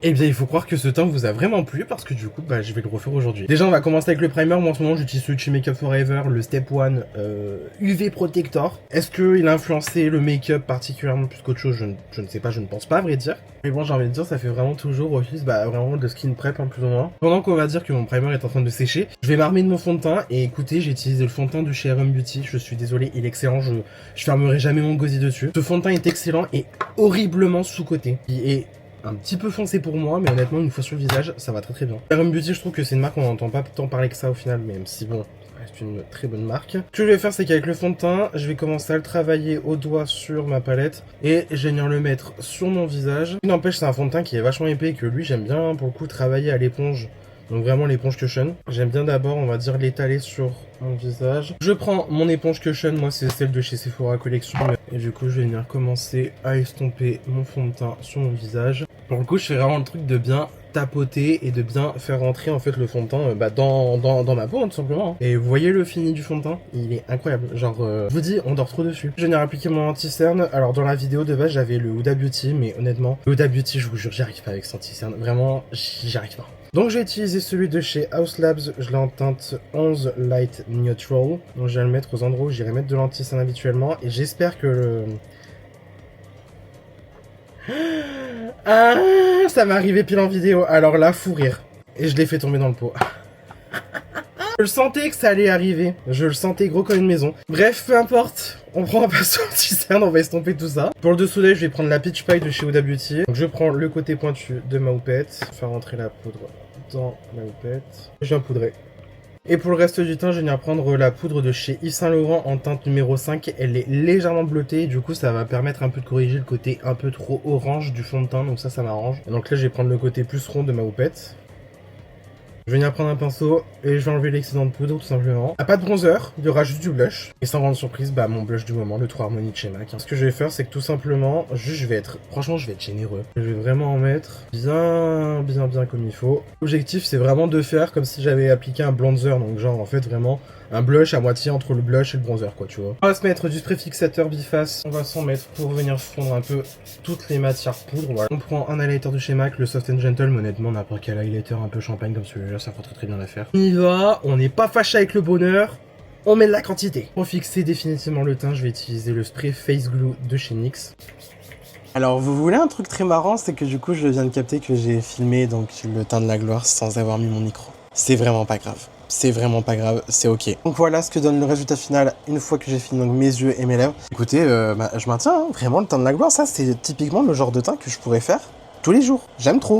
Eh bien, il faut croire que ce teint vous a vraiment plu parce que du coup, bah, je vais le refaire aujourd'hui. Déjà, on va commencer avec le primer. Moi, en ce moment, j'utilise celui de chez Makeup Forever, le Step 1 UV Protector. Est-ce qu'il a influencé le make-up particulièrement plus qu'autre chose? Je ne sais pas, je ne pense pas, à vrai dire. Mais bon, j'ai envie de dire, ça fait vraiment toujours office, bah, vraiment de skin prep, hein, plus ou moins. Pendant qu'on va dire que mon primer est en train de sécher, je vais m'armer de mon fond de teint. Et écoutez, j'ai utilisé le fond de teint de chez RM Beauty. Je suis désolé, il est excellent. Je fermerai jamais mon gosier dessus. Ce fond de teint est excellent et horriblement sous-coté. Et un petit peu foncé pour moi, mais honnêtement, une fois sur le visage, ça va très très bien. RM Beauty, je trouve que c'est une marque qu'on n'entend pas tant parler que ça au final, même si bon, ça reste une très bonne marque. Ce que je vais faire, c'est qu'avec le fond de teint, je vais commencer à le travailler au doigt sur ma palette et je vais venir le mettre sur mon visage. Il n'empêche, c'est un fond de teint qui est vachement épais et que lui, j'aime bien pour le coup travailler à l'éponge. Donc vraiment l'éponge cushion. J'aime bien d'abord, on va dire, l'étaler sur mon visage. Je prends mon éponge cushion, moi c'est celle de chez Sephora Collection. Et du coup, je vais venir commencer à estomper mon fond de teint sur mon visage. Pour le coup, je fais vraiment le truc de bien tapoter et de bien faire rentrer en fait le fond de teint dans ma peau, hein, tout simplement. Et vous voyez le fini du fond de teint, il est incroyable. Genre, je vous dis, on dort trop dessus. Je vais venir appliquer mon anti-cerne. Alors dans la vidéo de base, j'avais le Huda Beauty, mais honnêtement, le Huda Beauty, je vous jure, j'y arrive pas avec cet anti-cerne. Vraiment, j'y arrive pas. Donc j'ai utilisé celui de chez House Labs, je l'ai en teinte 11 Light Neutral. Donc je vais le mettre aux endroits où j'irai mettre de l'anti-cerne habituellement. Et j'espère que le... Ah, ça m'est arrivé pile en vidéo. Alors là, fou rire. Et je l'ai fait tomber dans le pot. Je le sentais que ça allait arriver. Je le sentais gros comme une maison. Bref, peu importe. On prend un pinceau anti-cerne, on va estomper tout ça. Pour le dessous d'œil, je vais prendre la Peach Pie de chez Huda Beauty. Donc je prends le côté pointu de ma houppette. Faire rentrer la poudre dans la houppette. Je viens poudrer. Et pour le reste du teint, je vais venir prendre la poudre de chez Yves Saint Laurent en teinte numéro 5. Elle est légèrement bleutée, du coup ça va permettre un peu de corriger le côté un peu trop orange du fond de teint, donc ça m'arrange. Et donc là je vais prendre le côté plus rond de ma houppette. Je vais venir prendre un pinceau et je vais enlever l'excédent de poudre tout simplement. Ah, pas de bronzer, il y aura juste du blush. Et sans grande surprise, bah mon blush du moment, le 3 Harmony de chez MAC. Ce que je vais faire, c'est que tout simplement, juste franchement je vais être généreux. Je vais vraiment en mettre bien comme il faut. L'objectif c'est vraiment de faire comme si j'avais appliqué un bronzer, donc genre en fait vraiment un blush à moitié entre le blush et le bronzer quoi, tu vois. On va se mettre du spray fixateur biface, on va s'en mettre pour venir fondre un peu toutes les matières poudre, voilà. On prend un highlighter de chez MAC, le Soft and Gentle, mais honnêtement n'importe quel highlighter un peu champagne comme celui-là, ça fera très bien l'affaire. On y va, on n'est pas fâché avec le bonheur, on met de la quantité. Pour fixer définitivement le teint, je vais utiliser le spray Face Glue de chez NYX. Alors vous voulez un truc très marrant, c'est que du coup je viens de capter que j'ai filmé donc le teint de la gloire sans avoir mis mon micro. C'est vraiment pas grave. C'est vraiment pas grave, c'est ok. Donc voilà ce que donne le résultat final une fois que j'ai fini donc mes yeux et mes lèvres. Écoutez, je maintiens, hein, vraiment le teint de la gloire, ça c'est typiquement le genre de teint que je pourrais faire tous les jours. J'aime trop.